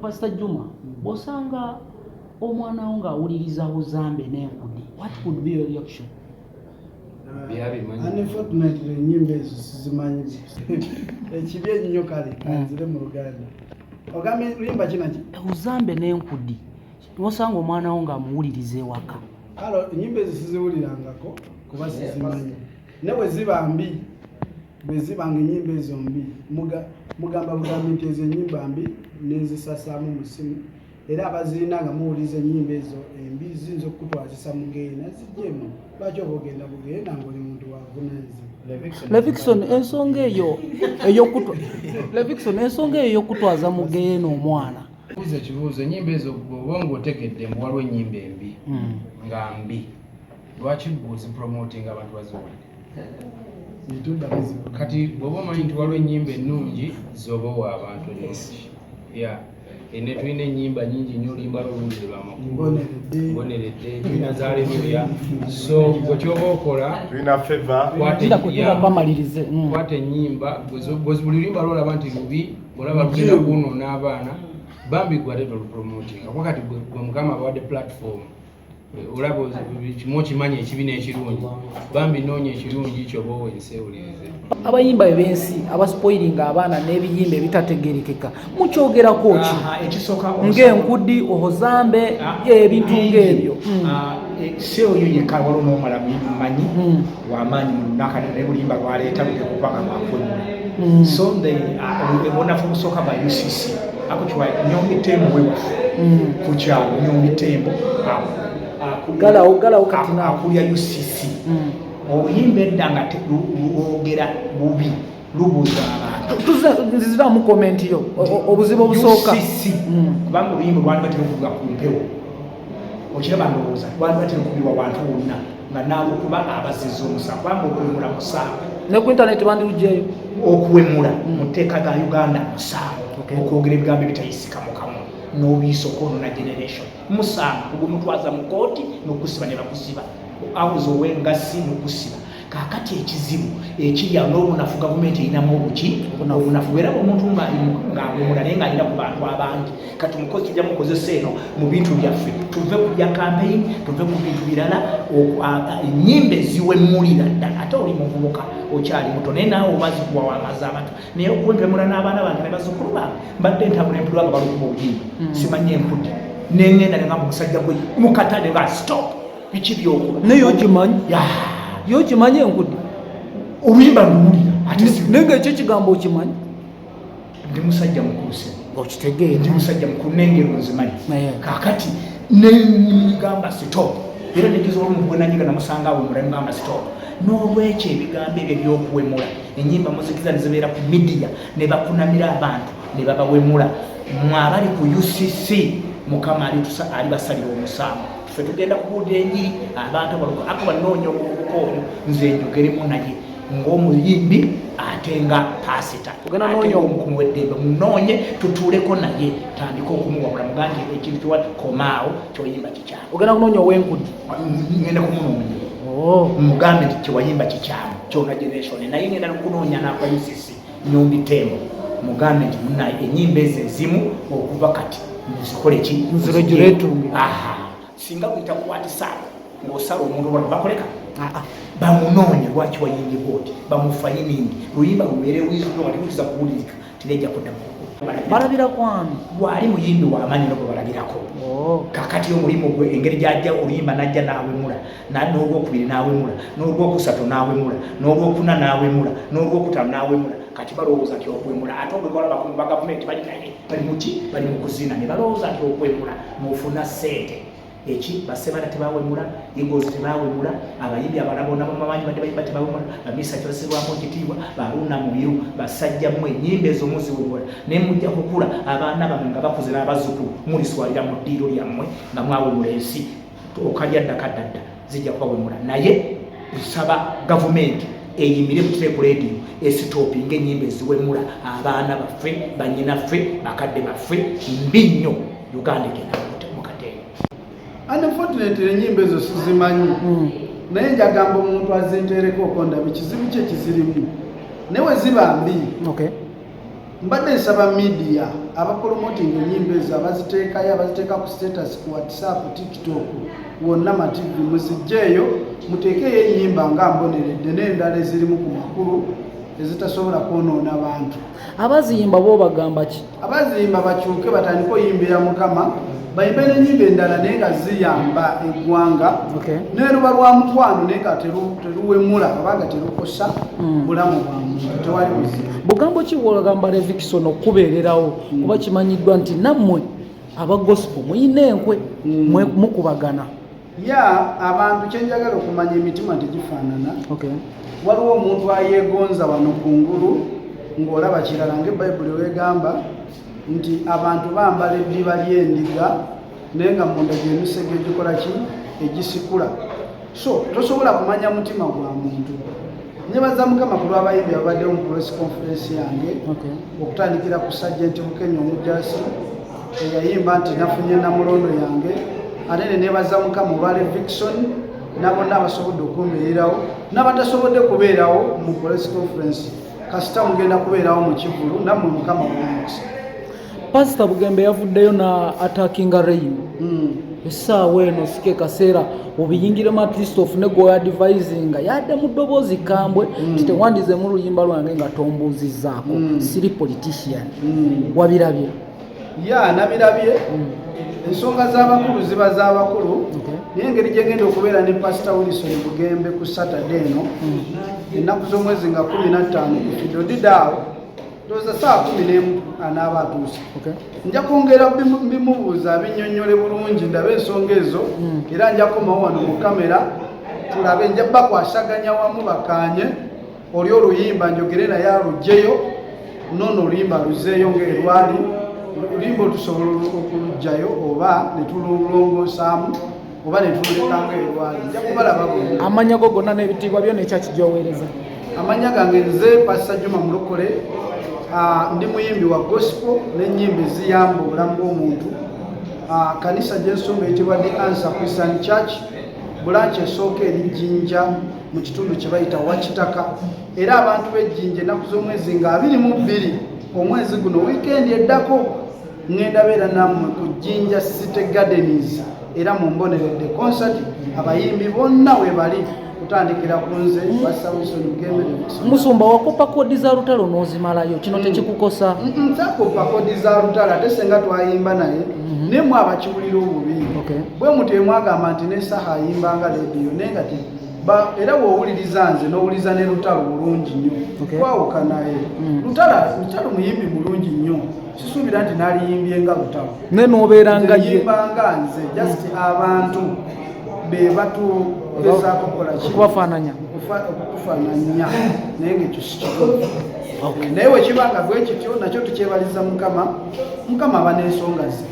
Pastor Juma, bosanga omwana wo ng'awuliriza Uzambe n'Enkudi, what would be your reaction? Unfortunately, enyimba ezo sizimanyi. Ekibi ennyo kale kanzire mu Luganda. Ogambe limba kinaki? Uzambe n'Enkudi. Bosanga omwana wo ng'amuwuliriza ewaka. Alo, enyimba ezo siziwulirangako kuba sizimanyi. Ne bwe ziba mbi, bwe zibanga enyimba ezo mbi, mugamba bugambi nti ezo enyimba mbi nezisasaamu mu ssimu. Era abazirina nga muwuliza ennyimba ezo embi ziyinza okukutwazisa mugeena zijjemu. Lwaki oba ogenda bugenda ng'oli muntu wavunaanyizibwa? Levikson, ensonga eyo ey'okutwaza mugeena omwana. Buuza ekibuuzo, ennyimba ezo bw'oba ng'otegedde mbu waliwo ennyimba embi nga mbi, lwaki bw'ozipromotinga abantu baziwulire? Kati bw'oba omanyi nti waliwo ennyimba ennungi z'oba owa abantu ennungi. Ene tulina ennyimba nyingi nnyo oluyimba lw'olungi lw'amakulu mboneredde tulina za Haleluya. So bwe kyoba okola tulina Favor kwata ennyimba buli luyimba lw'olaba nti lubi olaba lugenda kuwonoona abaana bambi gwe ate tolupromotinga kuba kati gwe Mukama abawadde platform olaba kimu okimanyi ekibi n'ekirungi bambi noonya ekirungi kyoba owensewulirize. Abayimba b'ensi abaspoilinga abaana n'ebiyimba ebitategerekeka mukyogerako ki? Ng'Enkudi, Uzambe, ebintu ng'ebyo. Si oyo yekka waliwo n'omala mumanyi w'amaanyi mu lunaku ne bulimba lwaleeta bwekubanga lwakwemula. So ebonafu okusooka ba UCC ako kiwa Nyombi Tembo wewafu ku kyalo Nyombi Tembo galawo katina akulya UCC obuyimba edda nga lwogera bubi lubuza abantu nziziramu komenti yo obuzibu obusooka UCC kubanga oluyimba lwali batera okuvuga ku mpewo okiraba ndowooza lwali batera okubibwa abantu bonna nga naawe kuba abazizza omusango kubanga okuwemula musango ne ku intaneti bandirugyeyo okuwemula mu tteeka ga Uganda musango okwogera ebigambo ebitayisika mu kamu n'obiisa okwonoona generation musango ogumutwaza mu kooti n'okusiba ne bakusiba awuza ow'engassi n'okusiba. Kaakati ekizibu ekirya n'obunafu gavumenti erinamu obunafu era omuntu ng'awemula naye ng'alina ku bantu abangi kati omukozi kijja mukozesa eno mu bintu byaffe tuve ku bya campaign tuve ku bintu birala ennyimba eziwemulira ddala ate oli muvubuka okyali muto naye naawe obazi kuwawamaza abantu naye okuwempemula n'abaana bange ne bazzukulu bange mbadde ntambula empulwa nga balukuba obuyimba simanyi Enkudi nengenda ne ngamba omusajja gwe mukatale ba stop biki byokola naye okimanyi yo kimanyi Enkudi oluyimba luwulira ate nenga ekyo kigambo okimanyi ndi musajja mukuse okitegeera ndi musajja mukulu n'engero nzimanyi kaakati negamba stop era nekiza olumu bwenanyiga namusanga awemula negamba stop n'olwekyo ebigambo ebyo ebyokuwemula ennyimba muzikiza nezibeera ku midiya ne bakunamira abantu ne babawemula mwabali ku UCC Mukama alibasalira omusango ffe tugenda kubuulira enjiri abantu abaluka ako banoonya omuvubuka oyo nze njogeremu naye ng'omuyimbi ate nga pasita ate ng'omukumu w'eddembe munoonye tutuuleko naye tandika okumuwabula mugange ekintu kiwa komaawo kyoyimba kikyamu ogenda kunoonya ow'Enkudi ngenda kumunoonya mugambe nti kyewayimba kikyamu kyona generation naye ngenda kunoonya n'akwa UCC Nyombi Tembo mugambe nti munaye ennyimba ezo ezimu okuva kati nzikole ki nziregiretunge singa kuyita ku WhatsApp ng'osala omuntu wano bakoleka bamunoonye lwaki wayimbye bwoti bamufayiningi luyimba lubeere wizulo nga temukiza kuwulirika tinejja kudda balabira kwani bwali muyimbi w'amaanyi nogwe balabirako kakati omulimu gwe engeri gyajja oluyimba najja n'awemula n'olwokubiri n'awemula n'olwokusatu n'awemula n'olwokuna n'awemula n'olwokutaano n'awemula kati balowooza nti okwemula ate obwebalaba ku bagavumenti bali muki bali mu kuzina ne balowooza nti okwemula mufuna ssente eki basebala tebawemula Eagles tebawemula abayimbi abalala bonna bamamanyi badde bayimba tebawemula bamisa kyosebwamu ekitiibwa baluna mubiru basajja mmwe ennyimba ezo muziwemula naye mujja kukula abaana bamwe nga bakuze n'abazzukulu muliswalira mu ddiiro lyammwe nga mwawemula ensi okalya ddakaddadda zijja kubawemula naye nsaba gavumenti eyimire mu Trek Radio esitopinga ennyimba eziwemula abaana baffe bannyinaffe bakadde baffe mbi nnyo Uganda egenda Unfortunately enyimba ezo sizimanyi naye njagamba omuntu azentereko okondaba ekizibu kye kizirimu naye we ziba mbi mbadde nsaba media abapromoting enyimba ezo abaziteekayo abaziteeka ku status ku WhatsApp, TikTok, wonna mativi muzijjeeyo muteekeyo enyimba nga mboneredde n'endala ezirimu ku makulu ezitasobola kwonoona bantu. Abaziyimba bo bagamba ki? Abaziyimba bakyuke batandike oyimbira Mukama, bayimbe n'ennyimba endala naye nga ziyamba eggwanga n'eruba lwa mukwano naye nga teruwemula oba nga terukosa bulamu bwa muntu, tewali buzibu. Bugambo ki bw'ogamba Revickson okubeererawo kuba kimanyiddwa nti nammwe aba gospel muyina enkwe mukubagana? Abantu kyenjagala okumanya emitima tegifaanana. Waliwo omuntu ayeegonza wano kungulu ng'olaba kirala ng'Ebbayibuli wegamba nti abantu bambala eddiba ly'endiga naye nga munda gy'emisege egikola ki egisikula. So tosobola kumanya mutima gwa muntu. Nyebaza Mukama ku lw'abayimbi abaddewo mu press conference yange okutandikira ku Sergeant Bukenya Omujaasi eyayimba nti nafunye namulondo yange, ate ne nebaza Mukama olwa Revickson n'abonna abasobodde okumbeererawo n'abatasobodde kubeerawo mu press conference kasita mugenda kubeerawo mu Kivulu, nammwe Mukama w'omukisa. Pastor Bugembe yavuddeyo na attacking rain. Essaawa eno sike kaseera obiyingiremu at least ofune gwe advisinga yadde mu ddoboozi kambwe nti tewandize mu luyimba lwange nga tombuuzizzaako siri politician. Wabirabye? Nabirabye. Ensonga z'abakulu ziba z'abakulu naye engeri gye ngenda okubeera ne Pastor Wilson Bugembe ku Saturday eno ennaku z'omwezi nga 15 ku Fido Didaawo ndowooza saa 11 anaaba atuuse. Nja kwongera bimubuuza binnyonnyole bulungi ndabe ensonga ezo era nja komawo wano mu kamera tulabe, nja bakwasaganya wamu bakaanye oli oluyimba njogere naye alugyeyo noono oluyimba luzeeyo ng'erwali oluyimba olutusobola okulugjayo oba ne tululongosaamu oba ne tululeka ng'erwali. Nja kubalaba bonna. Amannya go gonna n'ebitiibwa byo n'ekyaki gy'oweereza? Amannya gange nze Pastor Juma Mulokole, ndi muyimbi wa gospel n'ennyimba eziyamba obulamu bw'omuntu. Kanisa gy'ensonga eyitibwa The Answer Christian Church, bulanki esooka eri Jjinja mu kitundu kye bayita Wakitaka, era abantu b'Ejjinja ennaku z'omwezi nga 22 omwezi guno wiikendi eddako ngenda beera nammwe ku Jjinja City Gardens era mumboneredde concert abayimbi bonna we bali kutandikira ku nze Pastor Wilson Bugembe. Musumba wakopa kodi za lutalo n'ozimalayo, kino tekikukosa? Ntakopa kodi za lutalo ate senga twayimba naye nemwe abakiwulira obubi bwe mutemu agamba nti n'essaha ayimbanga rediyo naye nga era bw'owuliriza nze n'owuliriza ne lutalo bulungi nnyo kwawuka naye. Lutalo muyimbi mulungi nnyo, sisuubira nti n'aliyimbye nga lutalo ne n'obeera nga ye yimbanga nze just abantu be batugezaako kukola okubafaananya okutufaananya naye ng'ekyo si kituufu. Naye bwe kibanga bwe kityo nakyo tukyebaliza Mukama aba n'ensonga ze.